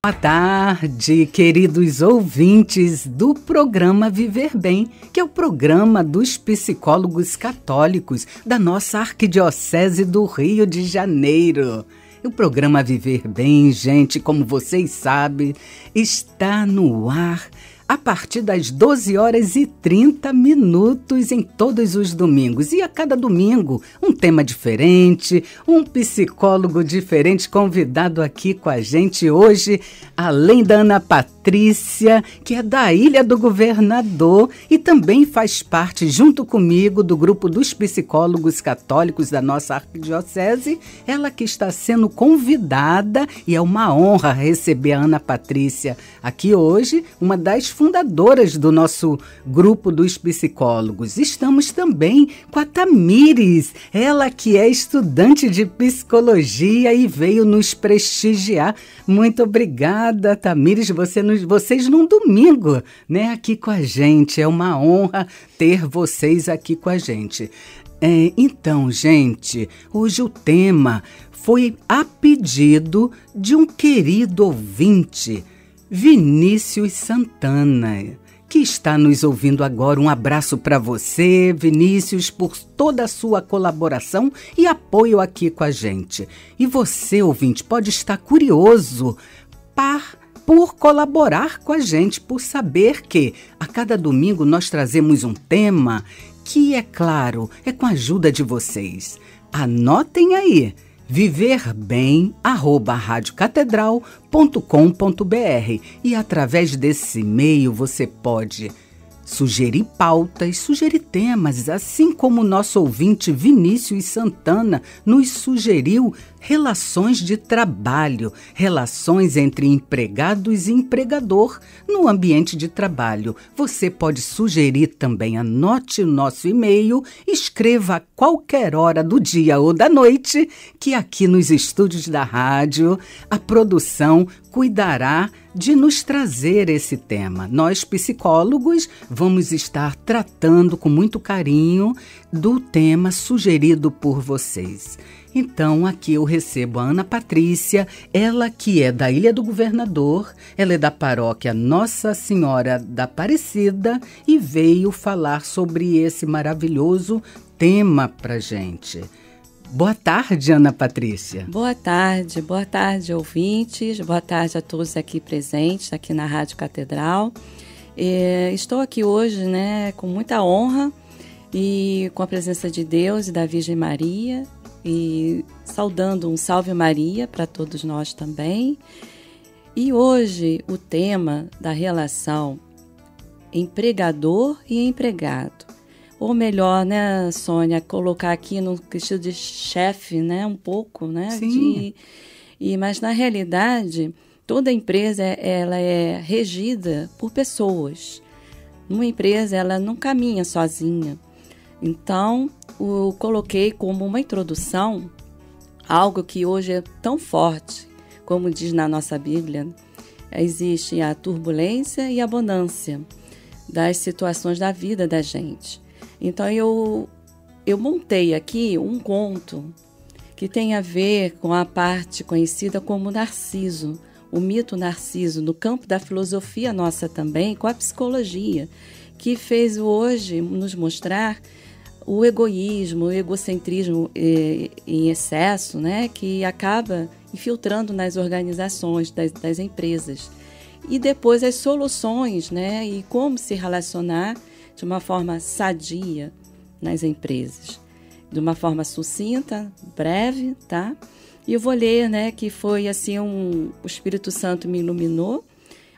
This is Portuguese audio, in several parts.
Boa tarde, queridos ouvintes do programa Viver Bem, que é o programa dos psicólogos católicos da nossa Arquidiocese do Rio de Janeiro. O programa Viver Bem, gente, como vocês sabem, está no ar a partir das 12h30 em todos os domingos. E a cada domingo, um tema diferente, um psicólogo diferente convidado aqui com a gente hoje, além da Ana Patrícia, que é da Ilha do Governador e também faz parte, junto comigo, do grupo dos psicólogos católicos da nossa arquidiocese. Ela que está sendo convidada, e é uma honra receber a Ana Patrícia aqui hoje, uma das fundadoras do nosso grupo dos psicólogos. Estamos também com a Tamires, ela que é estudante de psicologia e veio nos prestigiar. Muito obrigada, Tamires, vocês num domingo, né, aqui com a gente. É uma honra ter vocês aqui com a gente. Então, gente, hoje o tema foi a pedido de um querido ouvinte, Vinícius Santana, que está nos ouvindo agora. Um abraço para você, Vinícius, por toda a sua colaboração e apoio aqui com a gente. E você, ouvinte, pode estar curioso por colaborar com a gente, por saber que a cada domingo nós trazemos um tema que, é claro, é com a ajuda de vocês. Anotem aí, viverbem@radiocatedral.com.br, e através desse e-mail você pode sugerir pautas, sugerir temas, assim como o nosso ouvinte Vinícius Santana nos sugeriu relações de trabalho, relações entre empregados e empregador no ambiente de trabalho. Você pode sugerir também, anote o nosso e-mail, escreva a qualquer hora do dia ou da noite, que aqui nos estúdios da rádio a produção cuidará de nos trazer esse tema. Nós, psicólogos, vamos estar tratando com muito carinho do tema sugerido por vocês. Então, aqui eu recebo a Ana Patrícia, ela que é da Ilha do Governador, ela é da paróquia Nossa Senhora da Aparecida e veio falar sobre esse maravilhoso tema pra gente. Boa tarde, Ana Patrícia. Boa tarde, ouvintes. Boa tarde a todos aqui presentes, aqui na Rádio Catedral. Estou aqui hoje, né, com muita honra e com a presença de Deus e da Virgem Maria, e saudando um Salve Maria para todos nós também. E hoje o tema da relação empregador e empregado. Ou melhor, né, Sônia, colocar aqui no estilo de chefe, né, um pouco, né? Sim. Mas, na realidade, toda empresa ela é regida por pessoas. Uma empresa, ela não caminha sozinha. Então, eu coloquei como uma introdução algo que hoje é tão forte, como diz na nossa Bíblia. Existe a turbulência e a abundância das situações da vida da gente. Então, eu montei aqui um conto que tem a ver com a parte conhecida como Narciso, o mito Narciso, no campo da filosofia nossa também, com a psicologia, que fez hoje nos mostrar o egoísmo, o egocentrismo em excesso, né, que acaba infiltrando nas organizações das empresas. E depois as soluções, né, e como se relacionar de uma forma sadia nas empresas, de uma forma sucinta, breve, tá? E eu vou ler, né, que foi assim, o Espírito Santo me iluminou.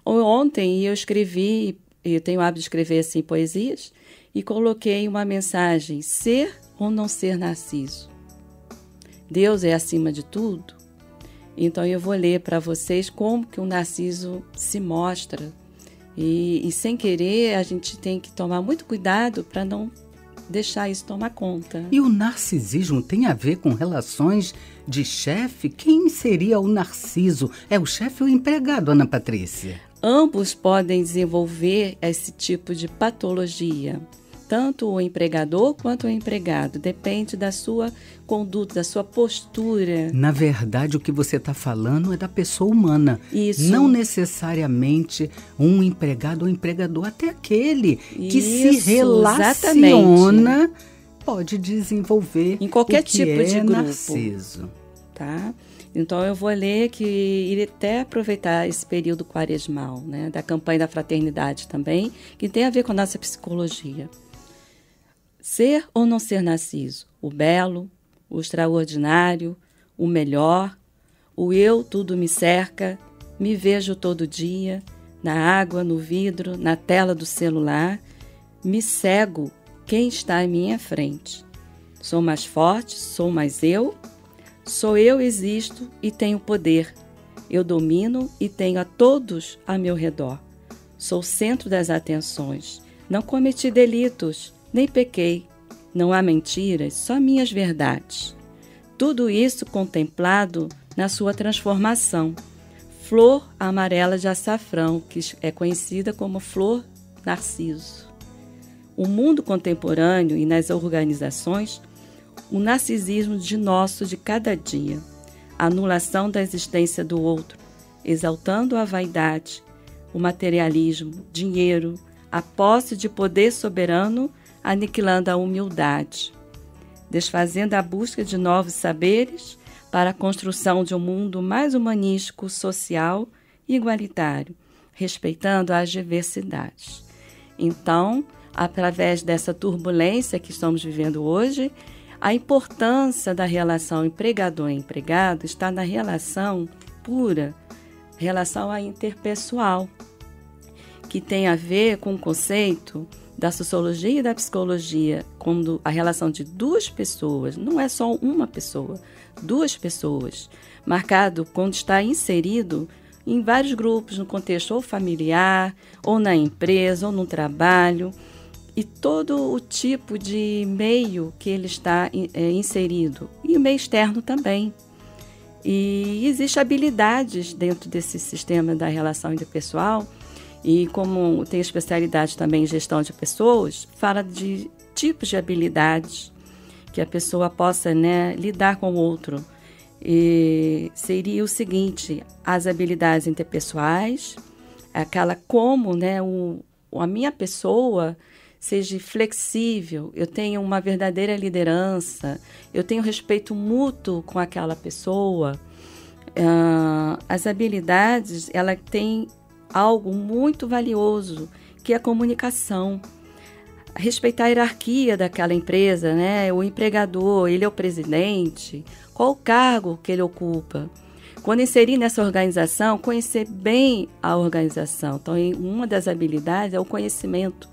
Ontem eu escrevi, eu tenho o hábito de escrever assim poesias, e coloquei uma mensagem: ser ou não ser Narciso? Deus é acima de tudo? Então eu vou ler para vocês como que o Narciso se mostra. E sem querer, a gente tem que tomar muito cuidado para não deixar isso tomar conta. E o narcisismo tem a ver com relações de chefe? Quem seria o narciso? É o chefe ou o empregado, Ana Patrícia? Ambos podem desenvolver esse tipo de patologia, tanto o empregador quanto o empregado. Depende da sua conduta, da sua postura. Na verdade, o que você está falando é da pessoa humana. Isso. Não necessariamente um empregado ou empregador. Até aquele que se relaciona, exatamente, pode desenvolver em qualquer tipo de grupo. Narciso. Tá? Então, eu vou ler que irei até aproveitar esse período quaresmal, né, da campanha da fraternidade também, que tem a ver com a nossa psicologia. Ser ou não ser Narciso? O belo, o extraordinário, o melhor, o eu tudo me cerca, me vejo todo dia, na água, no vidro, na tela do celular, me cego quem está em minha frente. Sou mais forte, sou mais eu. Sou eu, existo e tenho poder. Eu domino e tenho a todos a meu redor. Sou o centro das atenções. Não cometi delitos, nem pequei. Não há mentiras, só minhas verdades. Tudo isso contemplado na sua transformação. Flor amarela de açafrão, que é conhecida como flor narciso. O mundo contemporâneo e nas organizações, o narcisismo de cada dia, a anulação da existência do outro, exaltando a vaidade, o materialismo, dinheiro, a posse de poder soberano, aniquilando a humildade, desfazendo a busca de novos saberes para a construção de um mundo mais humanístico, social e igualitário, respeitando as diversidades. Então, através dessa turbulência que estamos vivendo hoje, a importância da relação empregador-empregado está na relação pura, relação interpessoal, que tem a ver com o conceito da sociologia e da psicologia, quando a relação de duas pessoas, não é só uma pessoa, duas pessoas, marcado quando está inserido em vários grupos, no contexto ou familiar, ou na empresa, ou no trabalho, e todo o tipo de meio que ele está inserido, e o meio externo também. E existem habilidades dentro desse sistema da relação interpessoal, e como tem especialidade também em gestão de pessoas, fala de tipos de habilidades que a pessoa possa, né, lidar com o outro. E seria o seguinte: as habilidades interpessoais, aquela como, né, a minha pessoa seja flexível, eu tenho uma verdadeira liderança, eu tenho respeito mútuo com aquela pessoa. As habilidades, ela tem algo muito valioso, que é a comunicação. Respeitar a hierarquia daquela empresa, né? O empregador, ele é o presidente, qual o cargo que ele ocupa. Quando inserir nessa organização, conhecer bem a organização. Então, uma das habilidades é o conhecimento,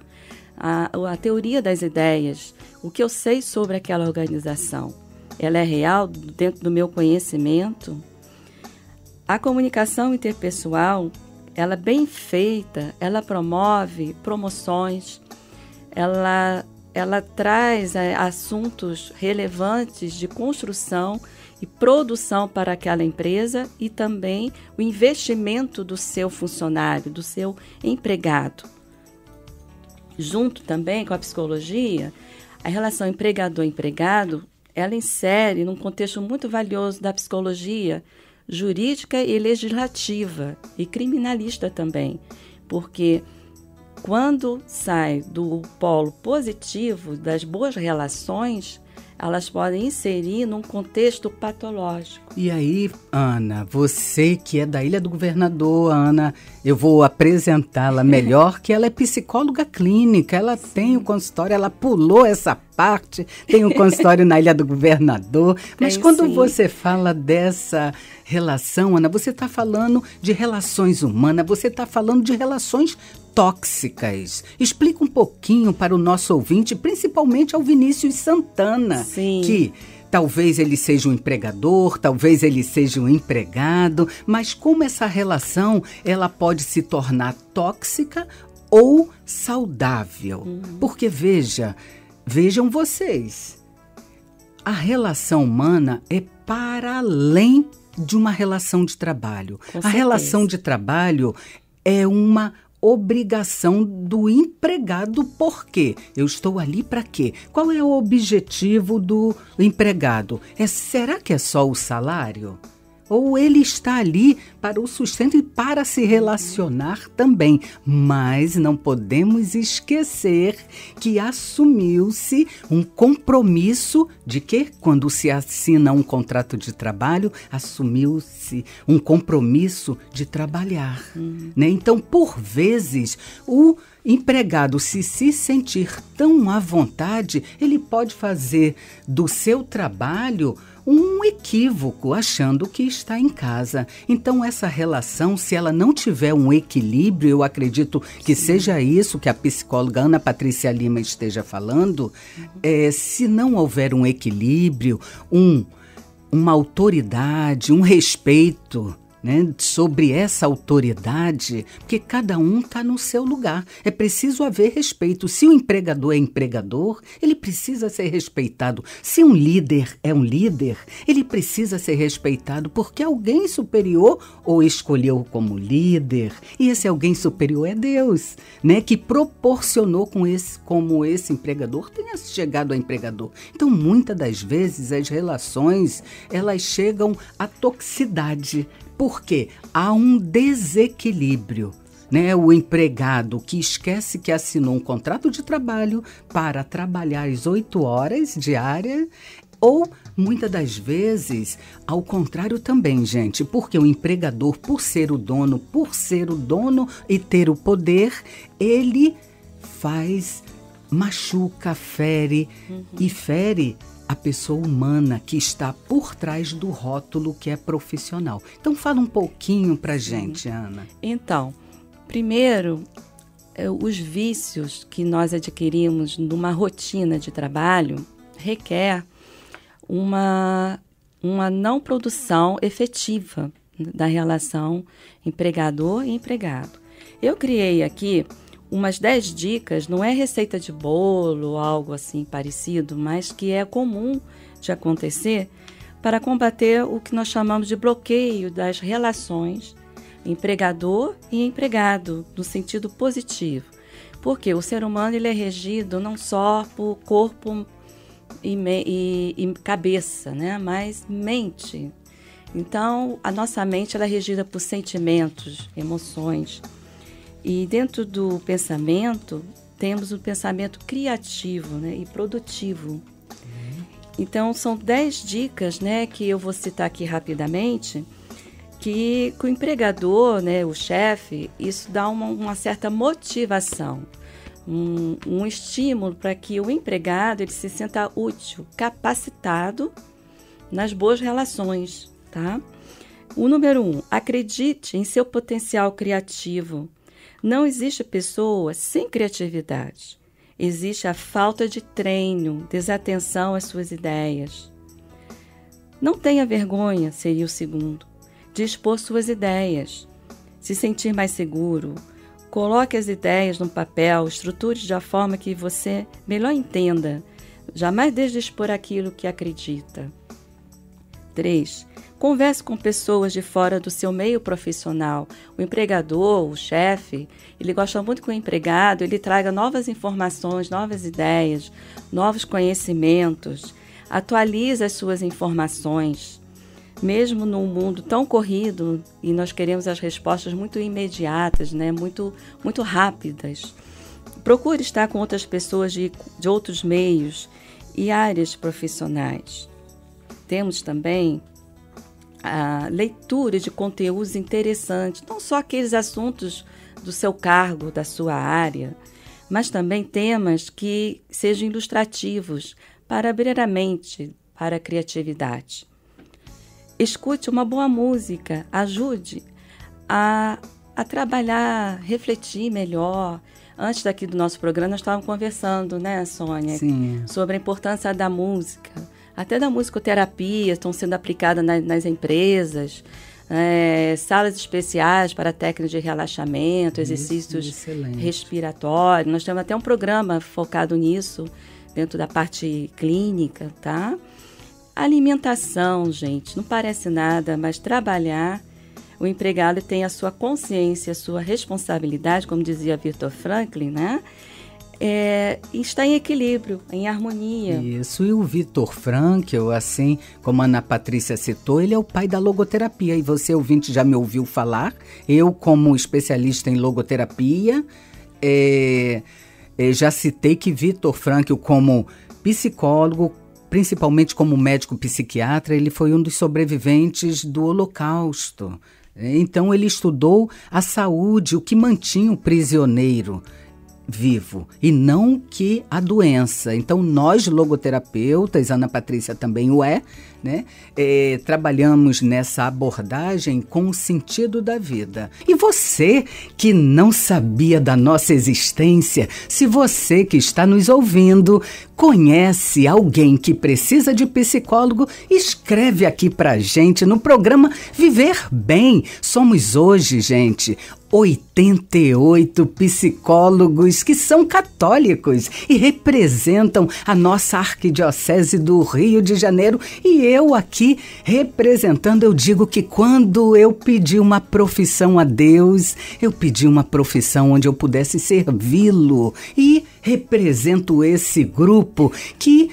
a teoria das ideias, o que eu sei sobre aquela organização. Ela é real dentro do meu conhecimento? A comunicação interpessoal, ela bem feita, ela promove promoções, ela traz assuntos relevantes de construção e produção para aquela empresa e também o investimento do seu funcionário, do seu empregado. Junto também com a psicologia, a relação empregador-empregado, ela insere num contexto muito valioso da psicologia jurídica e legislativa e criminalista também, porque quando sai do polo positivo das boas relações, elas podem inserir num contexto patológico. E aí, Ana, você que é da Ilha do Governador, Ana, eu vou apresentá-la melhor, que ela é psicóloga clínica, ela tem o consultório, ela pulou essa parte, tem o consultório na Ilha do Governador, mas quando você fala dessa relação, Ana, você está falando de relações humanas, você está falando de relações tóxicas. Explica um pouquinho para o nosso ouvinte, principalmente ao Vinícius Santana, Sim. que talvez ele seja um empregador, talvez ele seja um empregado, mas como essa relação ela pode se tornar tóxica ou saudável? Porque vejam vocês, a relação humana é para além de uma relação de trabalho. A relação de trabalho é uma obrigação do empregado. Por quê? Eu estou ali para quê? Qual é o objetivo do empregado? Será que é só o salário? Ou ele está ali para o sustento e para se relacionar também. Mas não podemos esquecer que assumiu-se um compromisso de que, quando se assina um contrato de trabalho, assumiu-se um compromisso de trabalhar. Né? Então, por vezes, o empregado, se sentir tão à vontade, ele pode fazer do seu trabalho um equívoco, achando que está em casa. Então, essa relação, se ela não tiver um equilíbrio, eu acredito que seja isso que a psicóloga Ana Patrícia Lima esteja falando, se não houver um equilíbrio, uma autoridade, um respeito, né, sobre essa autoridade, porque cada um está no seu lugar. É preciso haver respeito. Se o empregador é empregador, ele precisa ser respeitado. Se um líder é um líder, ele precisa ser respeitado porque alguém superior o escolheu como líder. E esse alguém superior é Deus, né, que proporcionou como esse empregador tenha chegado a empregador. Então, muitas das vezes, as relações, elas chegam à toxicidade. Porque há um desequilíbrio, né? O empregado que esquece que assinou um contrato de trabalho para trabalhar as 8 horas diárias, ou muitas das vezes, ao contrário também, gente, porque o empregador, por ser o dono e ter o poder, ele machuca, fere e fere a pessoa humana que está por trás do rótulo que é profissional. Então, fala um pouquinho pra gente, Ana. Então, primeiro, os vícios que nós adquirimos numa rotina de trabalho requer uma não produção efetiva da relação empregador e empregado. Eu criei aqui umas 10 dicas, não é receita de bolo, algo assim parecido, mas que é comum de acontecer para combater o que nós chamamos de bloqueio das relações empregador e empregado, no sentido positivo. Porque o ser humano ele é regido não só por corpo e cabeça, né? Mas mente. Então, a nossa mente ela é regida por sentimentos, emoções. E dentro do pensamento, temos o pensamento criativo, né, e produtivo. Então, são 10 dicas, né, que eu vou citar aqui rapidamente, que o empregador, né, o chefe, isso dá uma certa motivação, um estímulo para que o empregado ele se sinta útil, capacitado nas boas relações. Tá? O número 1, acredite em seu potencial criativo. Não existe pessoa sem criatividade. Existe a falta de treino, desatenção às suas ideias. Não tenha vergonha, seria o segundo, de expor suas ideias. Se sentir mais seguro, coloque as ideias no papel, estruture de uma forma que você melhor entenda. Jamais deixe de expor aquilo que acredita. 3. Converse com pessoas de fora do seu meio profissional. O empregador, o chefe, ele gosta muito que o empregado ele traga novas informações, novas ideias, novos conhecimentos. Atualize as suas informações. Mesmo num mundo tão corrido, e nós queremos as respostas muito imediatas, né? muito rápidas. Procure estar com outras pessoas de outros meios e áreas profissionais. Temos também a leitura de conteúdos interessantes, não só aqueles assuntos do seu cargo, da sua área, mas também temas que sejam ilustrativos para abrir a mente para a criatividade. Escute uma boa música, ajude a trabalhar, refletir melhor. Antes daqui do nosso programa, nós estávamos conversando, né, Sônia? Sim. Sobre a importância da música. Até da musicoterapia, estão sendo aplicadas nas empresas, salas especiais para técnicas de relaxamento, exercícios respiratórios. Nós temos até um programa focado nisso, dentro da parte clínica, tá? Alimentação, gente, não parece nada, mas trabalhar o empregado tem a sua consciência, a sua responsabilidade, como dizia Viktor Frankl, né? Está em equilíbrio, em harmonia. Isso, e o Viktor Frankl, assim como a Ana Patrícia citou, ele é o pai da logoterapia, e você, ouvinte, já me ouviu falar. Eu, como especialista em logoterapia, já citei que Viktor Frankl, como psicólogo, principalmente como médico psiquiatra, ele foi um dos sobreviventes do Holocausto. Então ele estudou a saúde, o que mantinha o prisioneiro vivo, e não que a doença. Então nós, logoterapeutas, Ana Patrícia também o é, né? Trabalhamos nessa abordagem com o sentido da vida. E você que não sabia da nossa existência, se você que está nos ouvindo conhece alguém que precisa de psicólogo, escreve aqui pra gente no programa Viver Bem. Somos hoje, gente, 88 psicólogos que são católicos e representam a nossa Arquidiocese do Rio de Janeiro. E eu aqui representando, eu digo que quando eu pedi uma profissão a Deus, eu pedi uma profissão onde eu pudesse servi-lo, e represento esse grupo que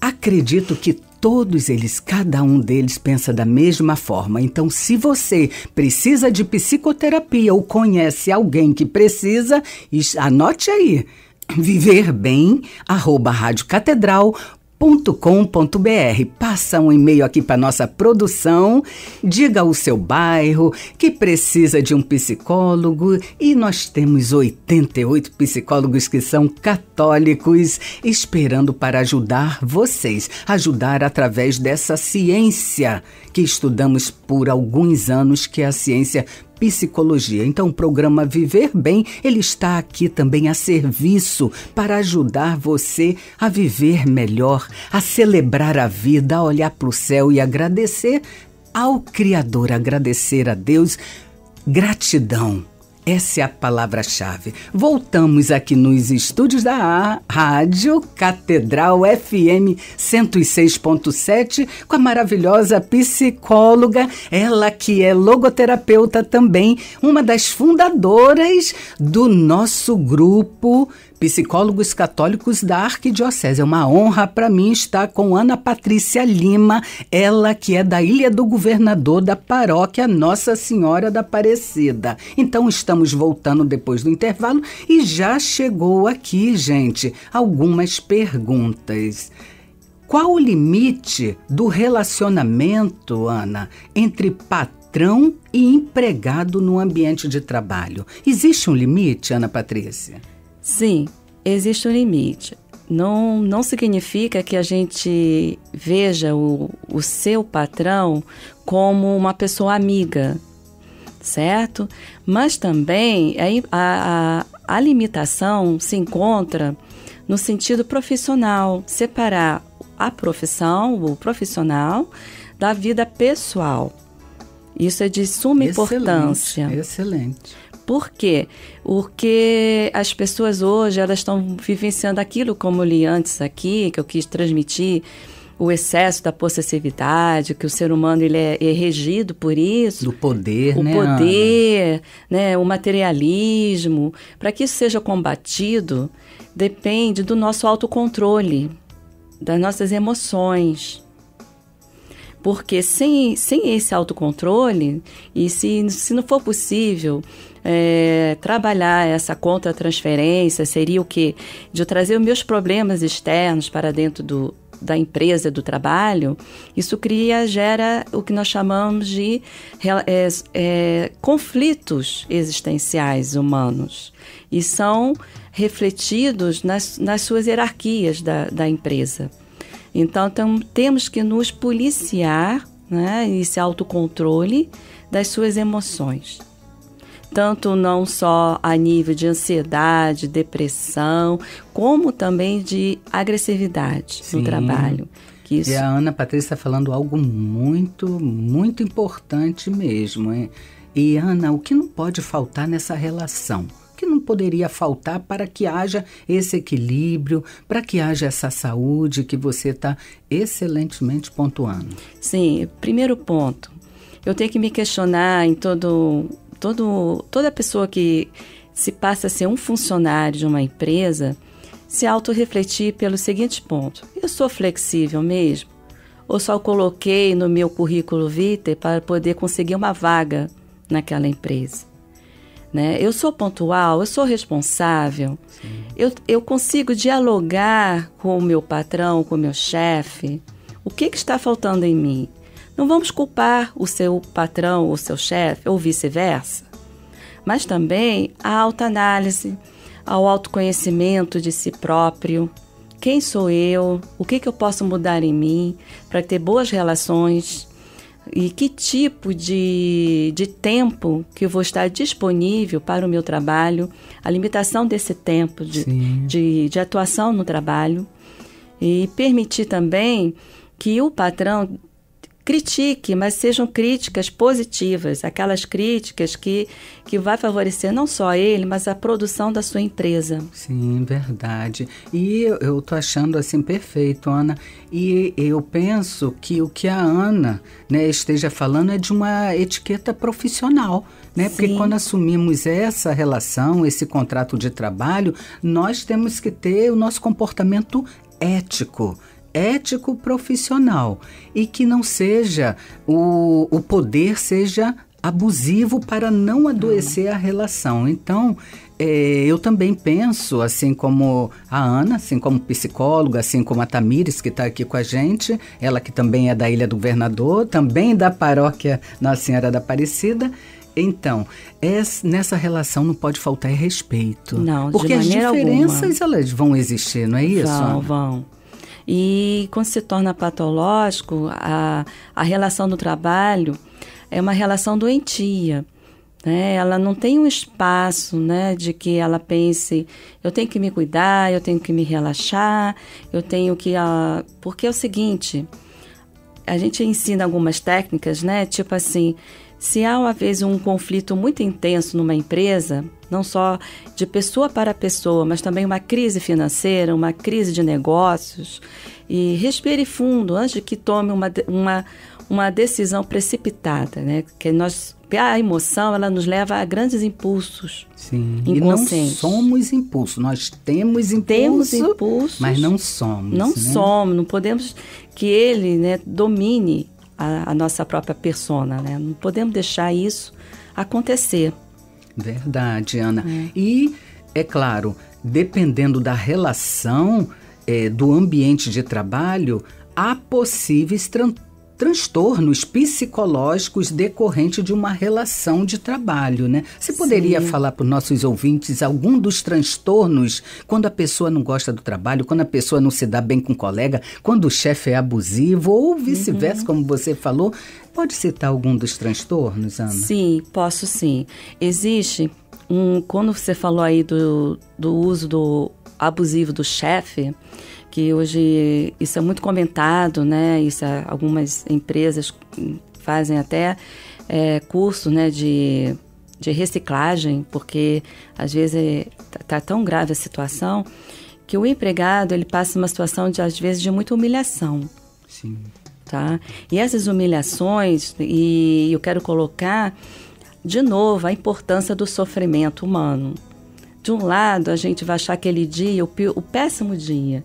acredito que todos eles, cada um deles pensa da mesma forma. Então, se você precisa de psicoterapia ou conhece alguém que precisa, anote aí, viverbem@radiocatedral.com.br. Passa um e-mail aqui para nossa produção, diga o seu bairro que precisa de um psicólogo, e nós temos 88 psicólogos que são católicos esperando para ajudar vocês, ajudar através dessa ciência que estudamos por alguns anos, que é a ciência psicologia. Então, o programa Viver Bem, ele está aqui também a serviço para ajudar você a viver melhor, a celebrar a vida, a olhar para o céu e agradecer ao Criador, agradecer a Deus. Gratidão. Essa é a palavra-chave. Voltamos aqui nos estúdios da Rádio Catedral FM 106.7 com a maravilhosa psicóloga, ela que é logoterapeuta também, uma das fundadoras do nosso grupo Psicólogos Católicos da Arquidiocese. É uma honra para mim estar com Ana Patrícia Lima, ela que é da Ilha do Governador, da paróquia Nossa Senhora da Aparecida. Então estamos voltando depois do intervalo e já chegou aqui, gente, algumas perguntas. Qual o limite do relacionamento, Ana, entre patrão e empregado no ambiente de trabalho? Existe um limite, Ana Patrícia? Sim, existe um limite. Não significa que a gente veja o seu patrão como uma pessoa amiga, certo? Mas também a limitação se encontra no sentido profissional, separar a profissão, o profissional, da vida pessoal. Isso é de suma importância. Excelente. Por quê? Porque as pessoas hoje, elas estão vivenciando aquilo, como eu li antes aqui, que eu quis transmitir, o excesso da possessividade, que o ser humano ele é regido por isso. Do poder, né? O poder, né, o materialismo. Para que isso seja combatido, depende do nosso autocontrole, das nossas emoções. Porque sem esse autocontrole, e se não for possível trabalhar essa contra-transferência, seria o quê? De eu trazer os meus problemas externos para dentro da empresa, do trabalho, isso gera o que nós chamamos de conflitos existenciais humanos. E são refletidos nas suas hierarquias da empresa. Então, temos que nos policiar, né, esse autocontrole das suas emoções. Tanto não só a nível de ansiedade, depressão, como também de agressividade no trabalho. E a Ana Patrícia está falando algo muito, muito importante mesmo, hein? E, Ana, o que não pode faltar nessa relação? O que não poderia faltar para que haja esse equilíbrio, para que haja essa saúde que você está excelentemente pontuando? Sim, primeiro ponto, eu tenho que me questionar em toda pessoa que se passa a ser um funcionário de uma empresa, se autorrefletir pelo seguinte ponto: eu sou flexível mesmo? Ou só coloquei no meu currículo vitae para poder conseguir uma vaga naquela empresa? Né? Eu sou pontual, eu sou responsável, eu consigo dialogar com o meu patrão, com o meu chefe? O que está faltando em mim? Não vamos culpar o seu patrão, o seu chefe, ou vice-versa, mas também a autoanálise, ao autoconhecimento de si próprio. Quem sou eu? O que eu posso mudar em mim para ter boas relações? E que tipo de tempo que eu vou estar disponível para o meu trabalho, a limitação desse tempo de atuação no trabalho, e permitir também que o patrão critique, mas sejam críticas positivas, aquelas críticas que vai favorecer não só ele, mas a produção da sua empresa. Sim, verdade. E eu tô achando assim perfeito, Ana. E eu penso que o que a Ana, né, esteja falando é de uma etiqueta profissional, né? Porque quando assumimos essa relação, esse contrato de trabalho, nós temos que ter o nosso comportamento ético profissional, e que não seja, o poder seja abusivo para não adoecer a relação. Então, eu também penso, assim como a Ana, assim como psicóloga, assim como a Tamires, que está aqui com a gente, ela que também é da Ilha do Governador, também da paróquia Nossa Senhora da Aparecida. Então, nessa relação não pode faltar respeito. Não, porque de maneira as diferenças alguma. Elas vão existir, não é isso? Vão. E quando se torna patológico, a relação do trabalho é uma relação doentia, né? Ela não tem um espaço, né, de que ela pense, eu tenho que me cuidar, eu tenho que me relaxar, eu tenho que... Porque é o seguinte, a gente ensina algumas técnicas, né? Tipo assim, se há uma vez um conflito muito intenso numa empresa, não só de pessoa para pessoa, mas também uma crise financeira, uma crise de negócios, e respire fundo antes de que tome uma decisão precipitada, né? Que a emoção, ela nos leva a grandes impulsos. Sim, e não somos impulso, nós temos impulso, mas não somos. Não somos, não podemos que ele, né, domine a nossa própria persona, né? Não podemos deixar isso acontecer. Verdade, Ana. E, é claro, dependendo da relação, do ambiente de trabalho, há possíveis transtornos psicológicos decorrentes de uma relação de trabalho, né? Você poderia falar para os nossos ouvintes algum dos transtornos quando a pessoa não gosta do trabalho, quando a pessoa não se dá bem com o colega, quando o chefe é abusivo ou vice-versa, como você falou? Pode citar algum dos transtornos, Ana? Sim, posso sim. Existe quando você falou aí do uso do abusivo do chefe, que hoje isso é muito comentado, né? Isso algumas empresas fazem até curso, né, de reciclagem, porque às vezes está tão grave a situação que o empregado ele passa uma situação às vezes de muita humilhação. Sim. Tá? E essas humilhações, e eu quero colocar de novo a importância do sofrimento humano. De um lado, a gente vai achar aquele dia o péssimo dia,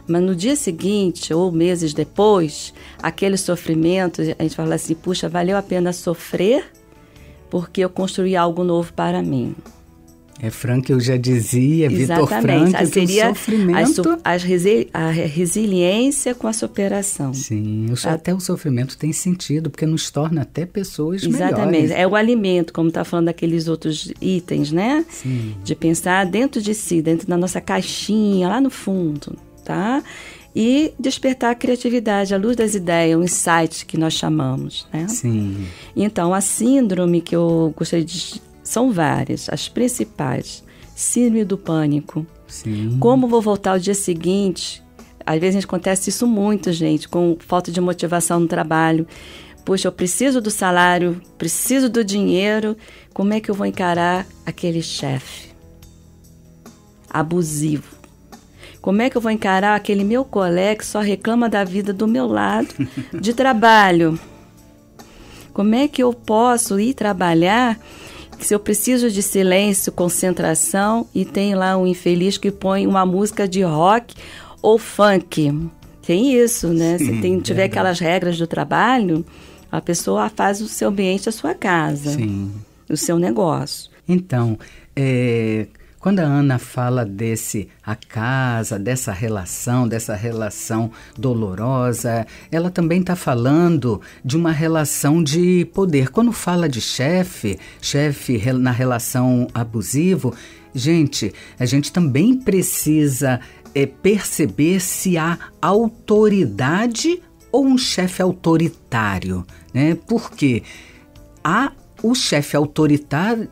mas no dia seguinte, ou meses depois, aquele sofrimento, a gente fala assim, puxa, valeu a pena sofrer porque eu construí algo novo para mim. Frankl já dizia, Vitor Frankl, que o sofrimento... A resiliência com a superação. Sim, até o sofrimento tem sentido, porque nos torna até pessoas melhores. Exatamente, é o alimento, como está falando daqueles outros itens, né? Sim. De pensar dentro de si, dentro da nossa caixinha, lá no fundo, tá? E despertar a criatividade, a luz das ideias, o insight que nós chamamos, né? Sim. Então, a síndrome que eu gostaria de... São várias, as principais. Síndrome do pânico. Sim. Como vou voltar ao dia seguinte? Às vezes acontece isso muito, gente, com falta de motivação no trabalho. Puxa, eu preciso do salário, preciso do dinheiro. Como é que eu vou encarar aquele chefe abusivo? Como é que eu vou encarar aquele meu colega que só reclama da vida do meu lado de trabalho? Como é que eu posso ir trabalhar se eu preciso de silêncio, concentração e tem lá um infeliz que põe uma música de rock ou funk? Tem isso, né? Sim, Se tiver aquelas regras do trabalho, a pessoa faz o seu ambiente, a sua casa, Sim. o seu negócio. Então, quando a Ana fala a casa, dessa relação dolorosa, ela também está falando de uma relação de poder. Quando fala de chefe na relação abusivo, a gente também precisa perceber se há autoridade ou um chefe autoritário, né? Porque o chefe autoritário,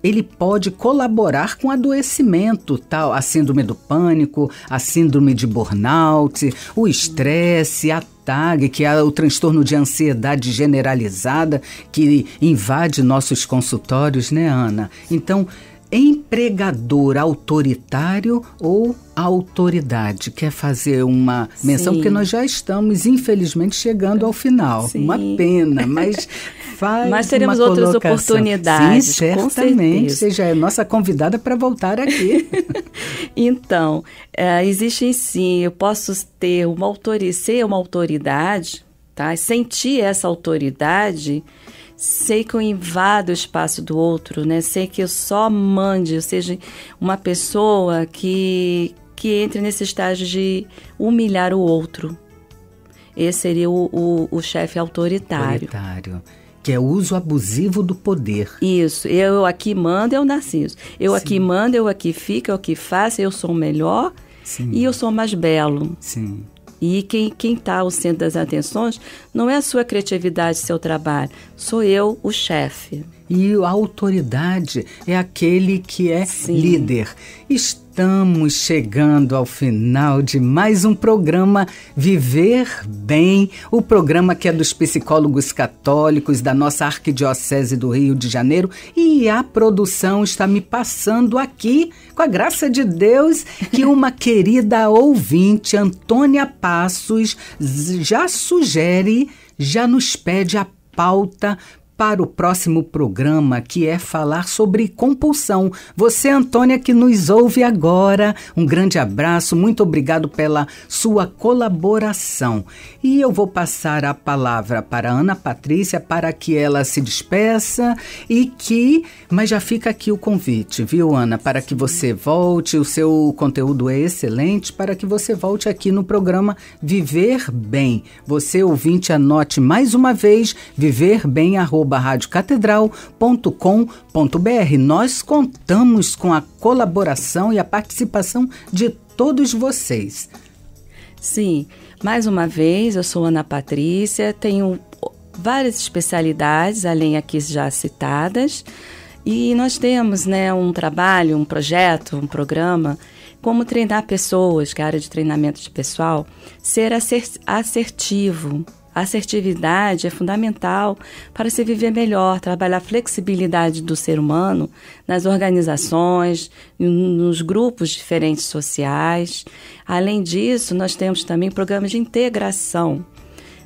ele pode colaborar com adoecimento, tal, a síndrome do pânico, a síndrome de burnout, o estresse, a TAG, que é o transtorno de ansiedade generalizada que invade nossos consultórios, né, Ana? Então, empregador autoritário ou autoridade? Quer fazer uma menção? Sim. Porque nós já estamos, infelizmente, chegando ao final. Sim. Uma pena, mas mas teremos outras oportunidades. Sim, certamente. Você já é nossa convidada para voltar aqui. Então, existe sim, eu posso ser uma autoridade, tá? Sentir essa autoridade. Sei que eu invado o espaço do outro, né? Sei que eu só mande, ou seja, uma pessoa que entre nesse estágio de humilhar o outro. Esse seria o chefe autoritário. Que é o uso abusivo do poder. Isso. Eu aqui mando, eu Narciso. Eu aqui mando, eu aqui fico, eu aqui faço, eu sou o melhor. Sim. E eu sou mais belo. Sim. E quem está ao centro das atenções não é a sua criatividade, seu trabalho. Sou eu, o chefe. E a autoridade é aquele que é líder. Estamos chegando ao final de mais um programa Viver Bem, o programa que é dos psicólogos católicos da nossa Arquidiocese do Rio de Janeiro, e a produção está me passando aqui, com a graça de Deus, que uma querida ouvinte, Antônia Passos, já sugere, já nos pede a pauta para o próximo programa, que é falar sobre compulsão. Você, Antônia, que nos ouve agora, um grande abraço, muito obrigado pela sua colaboração. E eu vou passar a palavra para a Ana Patrícia para que ela se despeça mas já fica aqui o convite, viu, Ana, para que você volte, o seu conteúdo é excelente, para que você volte aqui no programa Viver Bem. Você, ouvinte, anote mais uma vez, viverbem@radiocatedral.com.br. Nós contamos com a colaboração e a participação de todos vocês. Sim, mais uma vez, eu sou Ana Patrícia, tenho várias especialidades, além aqui já citadas, e nós temos, né, um trabalho, um projeto, um programa, como treinar pessoas, que é a área de treinamento de pessoal, ser assertivo. A assertividade é fundamental para se viver melhor, trabalhar a flexibilidade do ser humano nas organizações, nos grupos diferentes sociais. Além disso, nós temos também programas de integração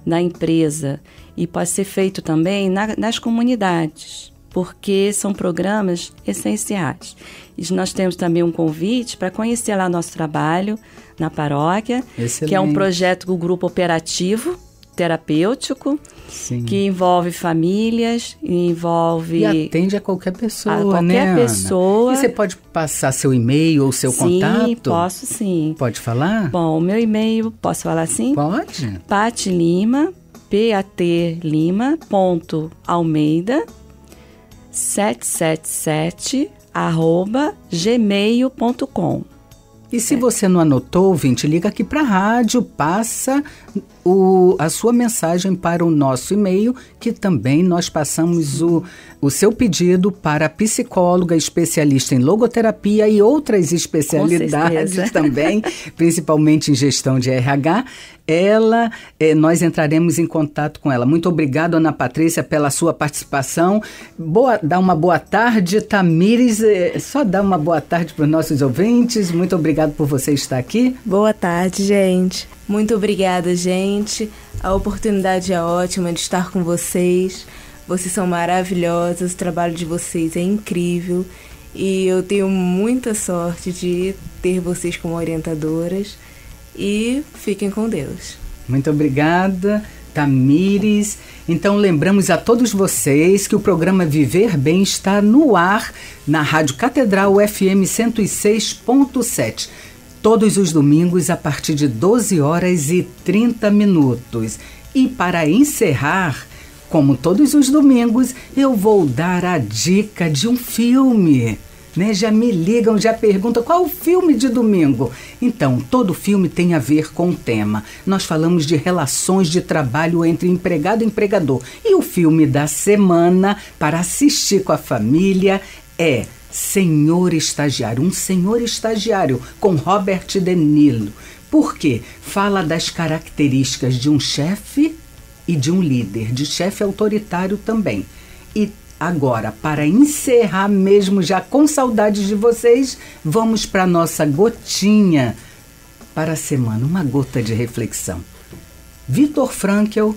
na empresa e pode ser feito também nas comunidades, porque são programas essenciais. E nós temos também um convite para conhecer lá nosso trabalho na paróquia, excelente, que é um projeto do grupo operativo terapêutico, sim, que envolve famílias, envolve... E atende a qualquer pessoa, qualquer né, pessoa. Ana? E você pode passar seu e-mail ou seu contato? Sim, posso sim. Pode falar? Bom, o meu e-mail, posso falar assim? Pode. Patlima, patlima.almeida777@gmail.com. E se você não anotou, ouvinte, liga aqui para a rádio, passa a sua mensagem para o nosso e-mail, que também nós passamos o seu pedido para a psicóloga especialista em logoterapia e outras especialidades também, principalmente em gestão de RH. Nós entraremos em contato com ela. Muito obrigado, Ana Patrícia, pela sua participação. Dá uma boa tarde, Tamires. Só dá uma boa tarde para os nossos ouvintes. Muito obrigado por você estar aqui. Boa tarde, gente. Muito obrigada, gente. A oportunidade é ótima de estar com vocês. Vocês são maravilhosas, o trabalho de vocês é incrível e eu tenho muita sorte de ter vocês como orientadoras e fiquem com Deus. Muito obrigada, Tamires. Então lembramos a todos vocês que o programa Viver Bem está no ar na Rádio Catedral FM 106.7. Todos os domingos a partir de 12h30. E para encerrar, como todos os domingos, eu vou dar a dica de um filme. Já me ligam, já perguntam qual o filme de domingo. Então, todo filme tem a ver com o tema. Nós falamos de relações de trabalho entre empregado e empregador. E o filme da semana para assistir com a família é Senhor Estagiário. Um Senhor Estagiário com Robert De Niro. Por quê? Fala das características de um chefe e de um líder, de chefe autoritário também. E agora, para encerrar mesmo, já com saudades de vocês, vamos para a nossa gotinha para a semana, uma gota de reflexão. Viktor Frankl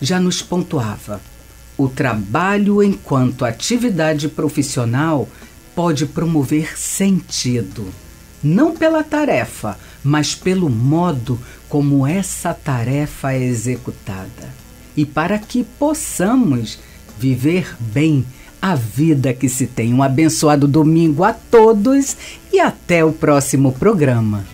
já nos pontuava: o trabalho enquanto atividade profissional pode promover sentido, não pela tarefa, mas pelo modo como essa tarefa é executada. E para que possamos viver bem a vida que se tem. Um abençoado domingo a todos e até o próximo programa.